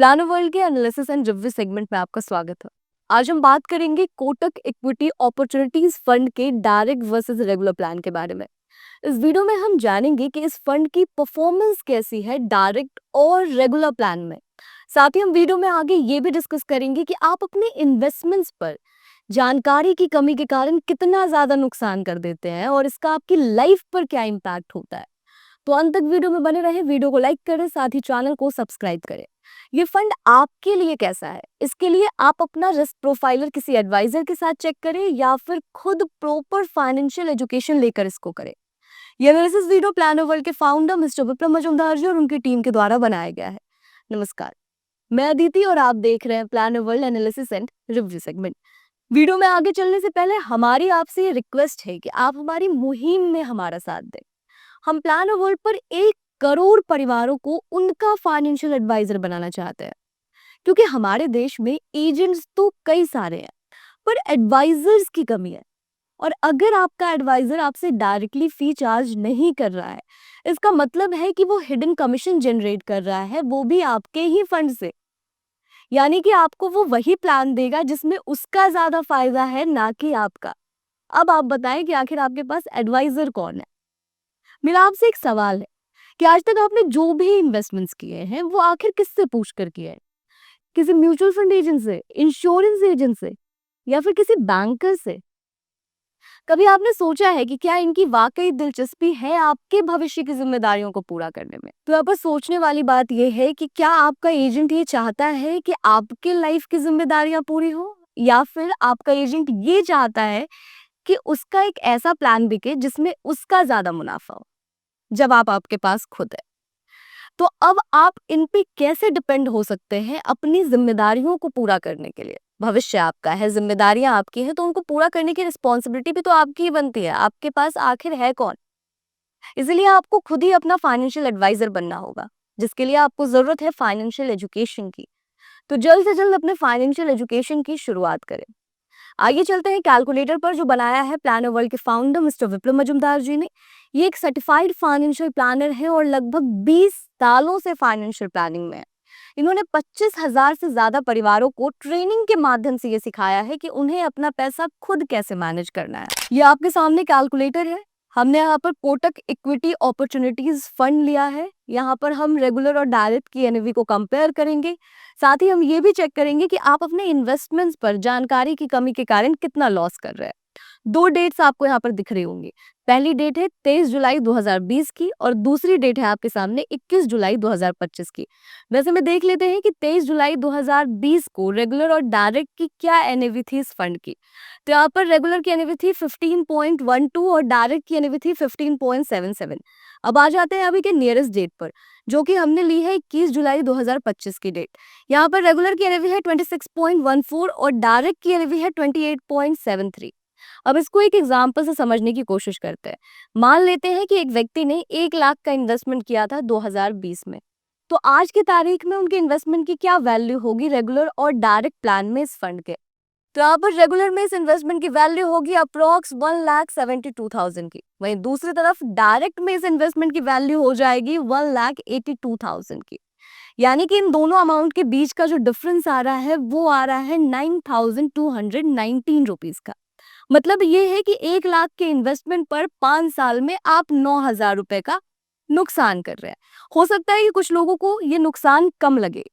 Plano world के analysis and review segment में आपका स्वागत है। आज हम बात करेंगे कोटक इक्विटी अपॉर्चुनिटीज फंड के डायरेक्ट वर्सेस रेगुलर प्लान के बारे में। इस वीडियो में हम जानेंगे कि इस फंड की परफॉर्मेंस कैसी है डायरेक्ट और रेगुलर प्लान में। साथ ही हम वीडियो में आगे ये भी डिस्कस करेंगे कि आप अपने इन्वेस्टमेंट्स पर जानकारी की कमी के कारण कितना ज्यादा नुकसान कर देते हैं और इसका आपकी लाइफ पर क्या इम्पैक्ट होता है। तो अंत तक वीडियो में बने रहे, वीडियो को लाइक करें, साथ ही चैनल को सब्सक्राइब करें। ये फंड आपके लिए कैसा है, इसके लिए आप अपना रिस्क प्रोफाइलर किसी एडवाइजर के साथ चेक करें या फिर खुद प्रॉपर फाइनेंशियल एजुकेशन लेकर इसको करें। ये एनालिसिस वीडियो प्लानो वर्ल्ड के फाउंडर मिस्टर विक्रम मजूमदार जी और उनकी टीम के द्वारा बनाया गया है। नमस्कार, मैं अदिति और आप देख रहे हैं plano world analysis and review segment. Video में आगे चलने से पहले हमारी आपसे ये रिक्वेस्ट है कि आप हमारी मुहिम में हमारा साथ दें। हम प्लानो वर्ल्ड पर 1 करोड़ परिवारों को उनका फाइनेंशियल एडवाइजर बनाना चाहते हैं, क्योंकि हमारे देश में एजेंट्स तो कई सारे हैं पर एडवाइजर्स की कमी है। और अगर आपका एडवाइजर आपसे डायरेक्टली फी चार्ज नहीं कर रहा है, इसका मतलब है कि वो हिडन कमीशन जनरेट कर रहा है, वो भी आपके ही फंड से। यानी कि आपको वो वही प्लान देगा जिसमें उसका ज्यादा फायदा है, ना कि आपका। अब आप बताएं कि आखिर आपके पास एडवाइजर कौन है। मेरा आपसे एक सवाल है कि आज तक आपने जो भी इन्वेस्टमेंट्स किए हैं वो आखिर किससे पूछ कर किए हैं? किसी म्यूचुअल फंड एजेंट से, इंश्योरेंस एजेंट से, या फिर किसी बैंकर से? कभी आपने सोचा है कि क्या इनकी वाकई दिलचस्पी है आपके भविष्य की जिम्मेदारियों को पूरा करने में? तो यहाँ पर सोचने वाली बात यह है कि क्या आपका एजेंट ये चाहता है कि आपके लाइफ की जिम्मेदारियां पूरी हो, या फिर आपका एजेंट ये चाहता है कि उसका एक ऐसा प्लान बिके जिसमें उसका ज्यादा मुनाफा हो, जब आप आपके पास खुद है। तो अब आप इन पे कैसे डिपेंड हो सकते हैं अपनी जिम्मेदारियों को पूरा करने के लिए? भविष्य आपका है, जिम्मेदारियां आपकी हैं, तो उनको पूरा करने की रिस्पॉन्सिबिलिटी भी तो आपकी ही बनती है। आपके पास आखिर है कौन? इसलिए आपको खुद ही अपना फाइनेंशियल एडवाइजर बनना होगा, जिसके लिए आपको जरूरत है फाइनेंशियल एजुकेशन की। तो जल्द से जल्द अपने फाइनेंशियल एजुकेशन की शुरुआत करें। आइए चलते हैं कैलकुलेटर पर, जो बनाया है प्लानो वर्ल्ड के फाउंडर मिस्टर विक्रम मजूमदार जी ने। ये एक सर्टिफाइड फाइनेंशियल प्लानर है और लगभग 20 सालों से फाइनेंशियल प्लानिंग में है। इन्होंने 25,000 से ज्यादा परिवारों को ट्रेनिंग के माध्यम से ये सिखाया है कि उन्हें अपना पैसा खुद कैसे मैनेज करना है। ये आपके सामने कैलकुलेटर है। हमने यहाँ पर कोटक इक्विटी अपॉर्चुनिटीज फंड लिया है। यहाँ पर हम रेगुलर और डायरेक्ट की एनएवी को कंपेयर करेंगे। साथ ही हम ये भी चेक करेंगे कि आप अपने इन्वेस्टमेंट्स पर जानकारी की कमी के कारण कितना लॉस कर रहे हैं। 2 डेट्स आपको यहाँ पर दिख रही होंगी। पहली डेट है 23 जुलाई 2020 की और दूसरी डेट है आपके सामने 21 जुलाई 2025 की। वैसे में देख लेते हैं कि 23 जुलाई 2020 को रेगुलर और डायरेक्ट की क्या एनएवी थी इस फंड की। तो यहाँ पर रेगुलर की एनएवी थी 15.12 और डायरेक्ट की एनएवी थी 15.77। अब आ जाते हैं अभी के नियरेस्ट डेट पर, जो कि हमने ली है 21 जुलाई 2025 की डेट। यहाँ पर रेगुलर की एनएवी है 26.14 और डायरेक्ट की एनएवी है 28.73। अब इसको एक एग्जाम्पल से समझने की कोशिश करते हैं। मान लेते हैं कि एक व्यक्ति ने 1 लाख का इन्वेस्टमेंट किया था 2020 में। तो आज की तारीख में उनके इन्वेस्टमेंट की क्या वैल्यू होगी रेगुलर और डायरेक्ट प्लान में इस फंड के? तो यहाँ पर रेगुलर में इस इन्वेस्टमेंट की वैल्यू होगी अप्रोक्स 1,72,000 की। वहीं दूसरी तरफ डायरेक्ट में इस इन्वेस्टमेंट की वैल्यू हो जाएगी 1,82,000 की। यानी कि इन दोनों अमाउंट के बीच का जो डिफरेंस आ रहा है वो आ रहा है 9,219 रुपीज का। मतलब ये है कि 1 लाख के इन्वेस्टमेंट पर 5 साल में आप 9,000 रुपए का नुकसान कर रहे हैं। हो सकता है कि कुछ लोगों को ये नुकसान कम लगे,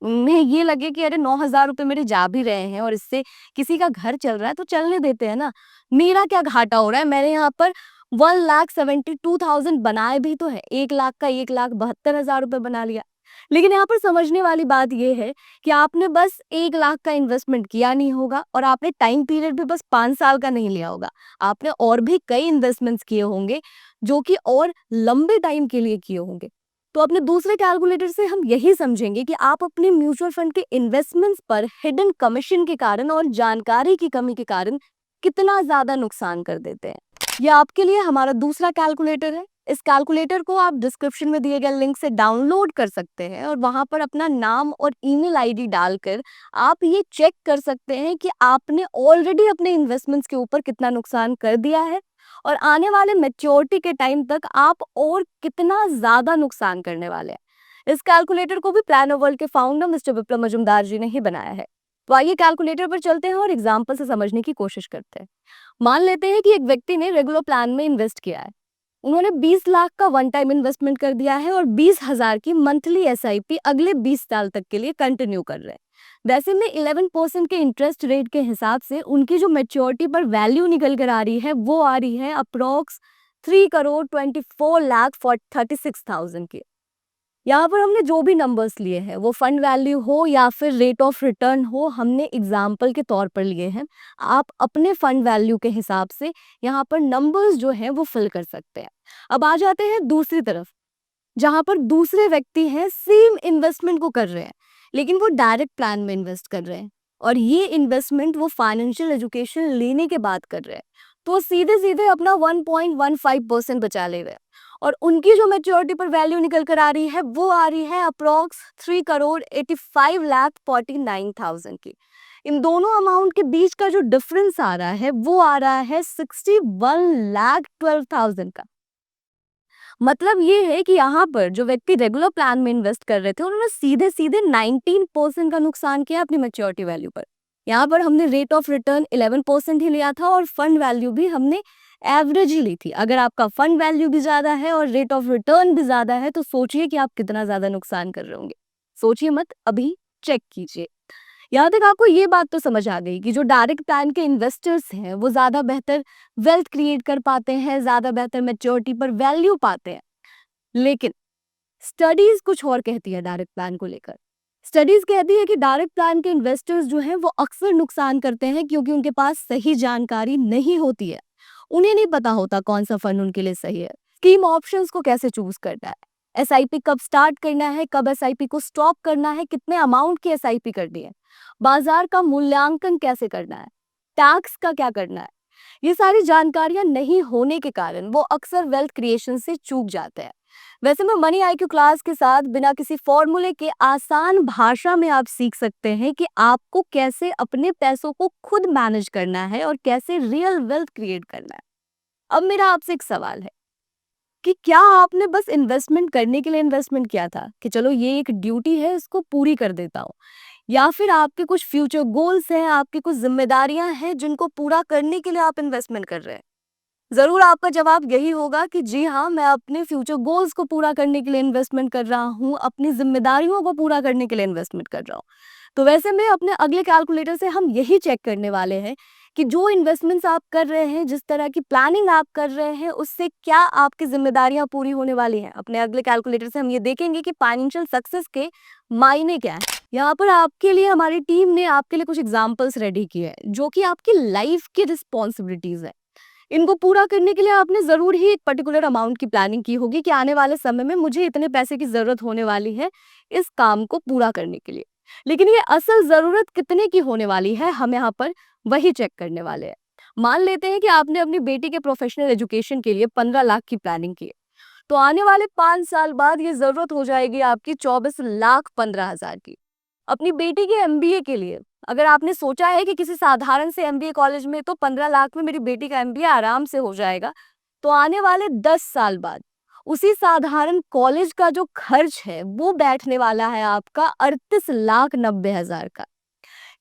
उन्हें ये लगे कि अरे 9,000 रुपए मेरे जा भी रहे हैं और इससे किसी का घर चल रहा है तो चलने देते हैं ना, मेरा क्या घाटा हो रहा है। मैंने यहाँ पर 1,72,000 बनाए भी तो है, 1 लाख का 1,72,000 रुपए बना लिया। लेकिन यहाँ पर समझने वाली बात यह है कि आपने बस 1 लाख का इन्वेस्टमेंट किया नहीं होगा और आपने टाइम पीरियड भी बस 5 साल का नहीं लिया होगा। आपने और भी कई इन्वेस्टमेंट्स किए होंगे जो कि और लंबे टाइम के लिए किए होंगे। तो अपने दूसरे कैलकुलेटर से हम यही समझेंगे कि आप अपने म्यूचुअल फंड के इन्वेस्टमेंट्स पर हिडन कमीशन के कारण और जानकारी की कमी के कारण कितना ज्यादा नुकसान कर देते हैं। यह आपके लिए हमारा दूसरा कैलकुलेटर है। इस कैलकुलेटर को आप डिस्क्रिप्शन में दिए गए लिंक से डाउनलोड कर सकते हैं और वहां पर अपना नाम और ईमेल आईडी डालकर आप ये चेक कर सकते हैं कि आपने ऑलरेडी अपने इन्वेस्टमेंट्स के ऊपर कितना नुकसान कर दिया है और आने वाले मैच्योरिटी के टाइम तक आप और कितना ज्यादा नुकसान करने वाले हैं। इस कैलकुलेटर को भी प्लानर वर्ल्ड के फाउंडर मिस्टर विप्लव मजुमदार जी ने ही बनाया है। तो आइए कैलकुलेटर पर चलते हैं और एग्जाम्पल से समझने की कोशिश करते हैं। मान लेते हैं कि एक व्यक्ति ने रेगुलर प्लान में इन्वेस्ट किया है। उन्होंने 20 लाख का वन टाइम इन्वेस्टमेंट कर दिया है और 20,000 की मंथली एसआईपी अगले 20 साल तक के लिए कंटिन्यू कर रहे हैं। वैसे में 11% के इंटरेस्ट रेट के हिसाब से उनकी जो मेच्योरिटी पर वैल्यू निकल कर आ रही है वो आ रही है अप्रोक्स 3,24,36,000 की। यहाँ पर हमने जो भी नंबर्स लिए हैं वो फंड वैल्यू हो या फिर रेट ऑफ रिटर्न हो, हमने एग्जाम्पल के तौर पर लिए हैं। आप अपने फंड वैल्यू के हिसाब से यहाँ पर नंबर्स जो हैं वो फिल कर सकते हैं। अब आ जाते हैं दूसरी तरफ, जहाँ पर दूसरे व्यक्ति हैं सेम इन्वेस्टमेंट को कर रहे हैं, लेकिन वो डायरेक्ट प्लान में इन्वेस्ट कर रहे हैं और ये इन्वेस्टमेंट वो फाइनेंशियल एजुकेशन लेने के बाद कर रहे हैं। तो सीधे सीधे अपना 1.15% बचा ले रहे हैं और उनकी जो मेच्योरिटी पर वैल्यू निकल कर आ रही है वो आ रही है अप्रोक्स 3,85,49,000 की। इन दोनों अमाउंट के बीच का जो डिफरेंस आ रहा है वो आ रहा है 61,12,000 का। मतलब ये है कि यहाँ पर जो व्यक्ति रेगुलर प्लान में इन्वेस्ट कर रहे थे उन्होंने सीधे सीधे 19% का नुकसान किया अपनी मैच्योरिटी वैल्यू पर। यहाँ पर हमने रेट ऑफ रिटर्न 11% ही लिया था और फंड वैल्यू भी हमने एवरेज ही ली थी। अगर आपका फंड वैल्यू भी ज्यादा है और रेट ऑफ रिटर्न भी ज्यादा है तो सोचिए कि आप कितना ज्यादा नुकसान कर रहे होंगे। सोचिए मत, अभी चेक कीजिए। यहाँ तक आपको ये बात तो समझ आ गई कि जो डायरेक्ट प्लान के इन्वेस्टर्स हैं वो ज्यादा बेहतर वेल्थ क्रिएट कर पाते हैं, ज्यादा बेहतर मैच्योरिटी पर वैल्यू पाते हैं। लेकिन स्टडीज कुछ और कहती है डायरेक्ट प्लान को लेकर। स्टडीज कहती है कि डायरेक्ट प्लान के इन्वेस्टर्स जो हैं वो अक्सर नुकसान करते हैं क्योंकि उनके पास सही जानकारी नहीं होती है। उन्हें नहीं पता होता कौन सा फंड उनके लिए सही है, स्कीम ऑप्शंस को कैसे चूज करना है, एसआईपी कब स्टार्ट करना है, कब एसआईपी को स्टॉप करना है, कितने अमाउंट की एसआईपी करनी है, बाजार का मूल्यांकन कैसे करना है, टैक्स का क्या करना है। ये सारी जानकारियां नहीं होने के कारण वो अक्सर वेल्थ क्रिएशन से चूक जाते हैं। वैसे में मनी आईक्यू क्लास के साथ बिना किसी फॉर्मूले के आसान भाषा में आप सीख सकते हैं कि आपको कैसे अपने पैसों को खुद मैनेज करना है और कैसे रियल वेल्थ क्रिएट करना है। अब मेरा आपसे एक सवाल है कि क्या आपने बस इन्वेस्टमेंट करने के लिए इन्वेस्टमेंट किया था कि चलो ये एक ड्यूटी है इसको पूरी कर देता हूँ, या फिर आपके कुछ फ्यूचर गोल्स हैं, आपकी कुछ जिम्मेदारियां हैं जिनको पूरा करने के लिए आप इन्वेस्टमेंट कर रहे हैं। जरूर आपका जवाब यही होगा कि जी हाँ, मैं अपने फ्यूचर गोल्स को पूरा करने के लिए इन्वेस्टमेंट कर रहा हूँ, अपनी जिम्मेदारियों को पूरा करने के लिए इन्वेस्टमेंट कर रहा हूँ। तो वैसे में अपने अगले कैलकुलेटर से हम यही चेक करने वाले हैं कि जो इन्वेस्टमेंट्स आप कर रहे हैं, जिस तरह की प्लानिंग आप कर रहे हैं, उससे क्या आपकी जिम्मेदारियां पूरी होने वाली हैं। अपने अगले कैलकुलेटर से हम ये देखेंगे कि फाइनेंशियल सक्सेस के मायने क्या है। यहाँ पर आपके लिए हमारी टीम ने आपके लिए कुछ एग्जाम्पल्स रेडी किए हैं जो कि आपकी लाइफ की रिस्पॉन्सिबिलिटीज है। इनको पूरा करने के लिए आपने जरूर ही एक पर्टिकुलर अमाउंट की प्लानिंग की होगी कि आने वाले समय में मुझे इतने पैसे की जरूरत होने वाली है इस काम को पूरा करने के लिए। लेकिन ये असल जरूरत कितने की होने वाली है हम यहाँ पर वही चेक करने वाले हैं। मान लेते हैं कि आपने अपनी बेटी के प्रोफेशनल एजुकेशन के लिए 15 लाख की प्लानिंग की है। तो आने वाले 5 साल बाद ये जरूरत हो जाएगी आपकी 24,15,000 की। अपनी बेटी के एमबीए के लिए अगर आपने सोचा है कि किसी साधारण से एमबीए कॉलेज में तो 15 लाख में मेरी बेटी का एमबीए आराम से हो जाएगा, तो आने वाले 10 साल बाद उसी साधारण कॉलेज का जो खर्च है वो बैठने वाला है आपका 38,90,000 का।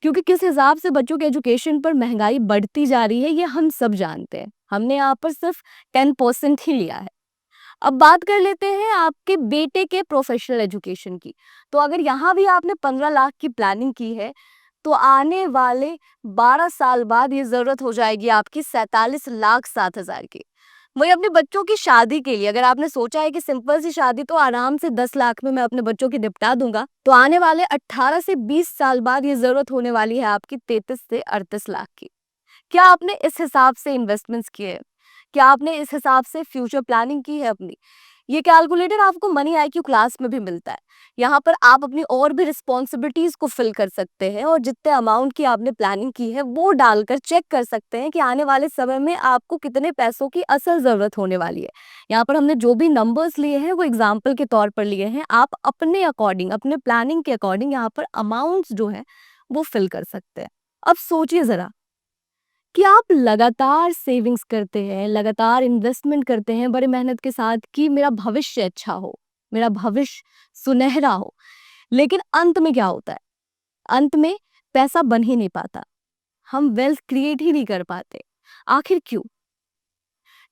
क्योंकि किस हिसाब से बच्चों के एजुकेशन पर महंगाई बढ़ती जा रही है ये हम सब जानते हैं। हमने यहाँ पर सिर्फ 10% ही लिया है। अब बात कर लेते हैं आपके बेटे के प्रोफेशनल एजुकेशन की। तो अगर यहाँ भी आपने 15 लाख की प्लानिंग की है तो आने वाले 12 साल बाद ये जरूरत हो जाएगी आपकी 47,07,000 की। वही अपने बच्चों की शादी के लिए अगर आपने सोचा है कि सिंपल सी शादी तो आराम से 10 लाख में मैं अपने बच्चों की निपटा दूंगा, तो आने वाले 18 से 20 साल बाद ये जरूरत होने वाली है आपकी 33 से 38 लाख की। क्या आपने इस हिसाब से इन्वेस्टमेंट्स किए हैं? क्या आपने इस हिसाब से फ्यूचर प्लानिंग की है अपनी? ये कैलकुलेटर आपको मनी आईक्यू क्लास में भी मिलता है। यहाँ पर आप अपनी और भी रिस्पॉन्सिबिलिटीज को फिल कर सकते हैं और जितने अमाउंट की आपने प्लानिंग की है वो डालकर चेक कर सकते हैं कि आने वाले समय में आपको कितने पैसों की असल जरूरत होने वाली है। यहाँ पर हमने जो भी नंबर्स लिए हैं वो एग्जाम्पल के तौर पर लिए हैं। आप अपने अकॉर्डिंग, अपने प्लानिंग के अकॉर्डिंग यहाँ पर अमाउंट्स जो है वो फिल कर सकते हैं। अब सोचिए जरा कि आप लगातार सेविंग्स करते हैं, लगातार इन्वेस्टमेंट करते हैं बड़े मेहनत के साथ कि मेरा भविष्य अच्छा हो। मेरा भविष्य सुनहरा हो। लेकिन अंत में क्या होता है? अंत में पैसा बन ही नहीं पाता, हम वेल्थ क्रिएट ही नहीं कर पाते। आखिर क्यों?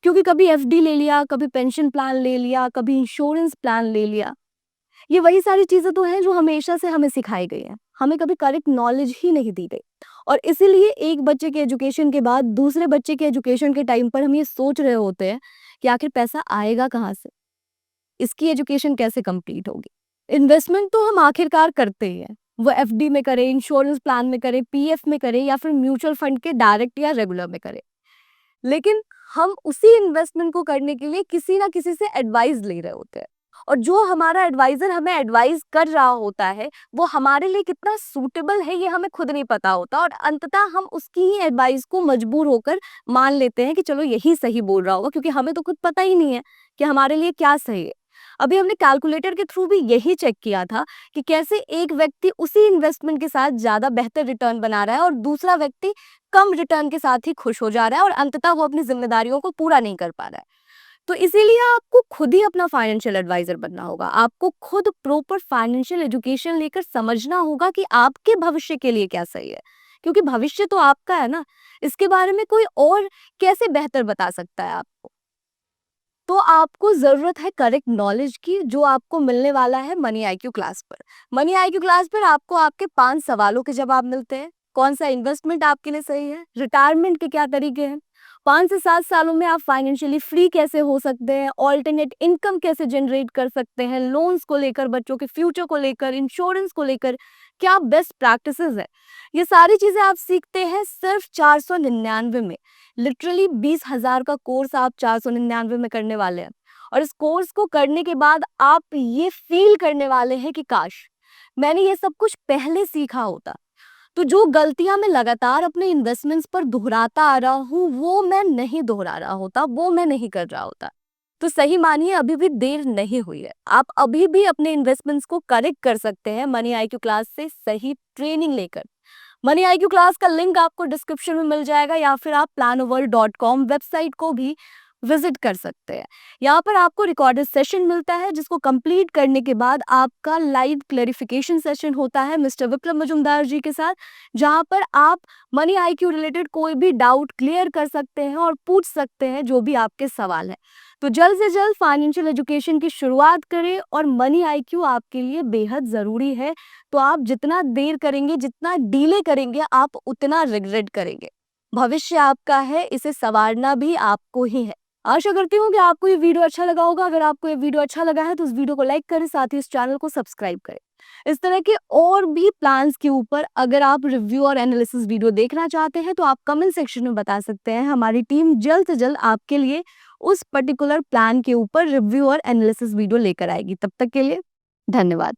क्योंकि कभी एफडी ले लिया, कभी पेंशन प्लान ले लिया, कभी इंश्योरेंस प्लान ले लिया। ये वही सारी चीजें तो हैं जो हमेशा से हमें सिखाई गई हैं, हमें कभी करेक्ट नॉलेज ही नहीं दी गई। और इसीलिए एक बच्चे के एजुकेशन के बाद दूसरे बच्चे के एजुकेशन के टाइम पर हम ये सोच रहे होते हैं कि आखिर पैसा आएगा कहाँ से, इसकी एजुकेशन कैसे कंप्लीट होगी। इन्वेस्टमेंट तो हम आखिरकार करते ही हैं, वो एफडी में करें, इंश्योरेंस प्लान में करें, पीएफ में करें या फिर म्यूचुअल फंड के डायरेक्ट या रेगुलर में करें। लेकिन हम उसी इन्वेस्टमेंट को करने के लिए किसी ना किसी से एडवाइस ले रहे होते हैं, और जो हमारा एडवाइजर हमें एडवाइस कर रहा होता है वो हमारे लिए कितना सूटेबल है ये हमें खुद नहीं पता होता, और अंततः हम उसकी ही एडवाइस को मजबूर होकर मान लेते हैं कि चलो यही सही बोल रहा होगा, क्योंकि हमें तो खुद पता ही नहीं है कि हमारे लिए क्या सही है। अभी हमने कैलकुलेटर के थ्रू भी यही चेक किया था कि कैसे एक व्यक्ति उसी इन्वेस्टमेंट के साथ ज्यादा बेहतर रिटर्न बना रहा है और दूसरा व्यक्ति कम रिटर्न के साथ ही खुश हो जा रहा है, और अंततः वो अपनी जिम्मेदारियों को पूरा नहीं कर पा रहा है। तो इसीलिए आपको खुद ही अपना फाइनेंशियल एडवाइजर बनना होगा, आपको खुद प्रॉपर फाइनेंशियल एजुकेशन लेकर समझना होगा कि आपके भविष्य के लिए क्या सही है, क्योंकि भविष्य तो आपका है ना, इसके बारे में कोई और कैसे बेहतर बता सकता है आपको। तो आपको ज़रूरत है करेक्ट नॉलेज की, जो आपको मिलने वाला है मनी आईक्यू क्लास पर। मनी आईक्यू क्लास पर आपको आपके 5 सवालों के जवाब मिलते हैं। कौन सा इन्वेस्टमेंट आपके लिए सही है, रिटायरमेंट के क्या तरीके हैं, 5 से 7 सालों में आप फाइनेंशियली फ्री कैसे हो सकते हैं, ऑल्टरनेट इनकम कैसे जनरेट कर सकते हैं, लोन्स को लेकर, बच्चों के फ्यूचर को लेकर, इंश्योरेंस को लेकर क्या बेस्ट प्रैक्टिसेस है। ये सारी चीज़ें आप सीखते हैं सिर्फ 499 में। लिटरली 20,000 का कोर्स आप 499 में करने वाले हैं, और इस कोर्स को करने के बाद आप ये फील करने वाले हैं कि काश मैंने ये सब कुछ पहले सीखा होता। तो जो गलतियां मैं लगातार अपने इन्वेस्टमेंट्स पर दोहराता आ रहा हूँ वो मैं नहीं दोहरा रहा होता, वो मैं नहीं कर रहा होता। तो सही मानिए अभी भी देर नहीं हुई है, आप अभी भी अपने इन्वेस्टमेंट्स को करेक्ट कर सकते हैं मनी आईक्यू क्लास से सही ट्रेनिंग लेकर। मनी आईक्यू क्लास का लिंक आपको डिस्क्रिप्शन में मिल जाएगा, या फिर आप planover.com वेबसाइट को भी विजिट कर सकते हैं। यहाँ पर आपको रिकॉर्डेड सेशन मिलता है, जिसको कंप्लीट करने के बाद आपका लाइव क्लेरिफिकेशन सेशन होता है मिस्टर विप्लव मजुमदार जी के साथ, जहाँ पर आप मनी आईक्यू रिलेटेड कोई भी डाउट क्लियर कर सकते हैं और पूछ सकते हैं जो भी आपके सवाल है। तो जल्द से जल्द फाइनेंशियल एजुकेशन की शुरुआत करें, और मनी आईक्यू आपके लिए बेहद ज़रूरी है। तो आप जितना देर करेंगे, जितना डीले करेंगे, आप उतना रिग्रेट करेंगे। भविष्य आपका है, इसे संवारना भी आपको ही है। आशा करती हूँ कि आपको ये वीडियो अच्छा लगा होगा। अगर आपको ये वीडियो अच्छा लगा है तो इस वीडियो को लाइक करें, साथ ही इस चैनल को सब्सक्राइब करें। इस तरह के और भी प्लान्स के ऊपर अगर आप रिव्यू और एनालिसिस वीडियो देखना चाहते हैं तो आप कमेंट सेक्शन में बता सकते हैं। हमारी टीम जल्द से जल्द आपके लिए उस पर्टिकुलर प्लान के ऊपर रिव्यू और एनालिसिस वीडियो लेकर आएगी। तब तक के लिए धन्यवाद।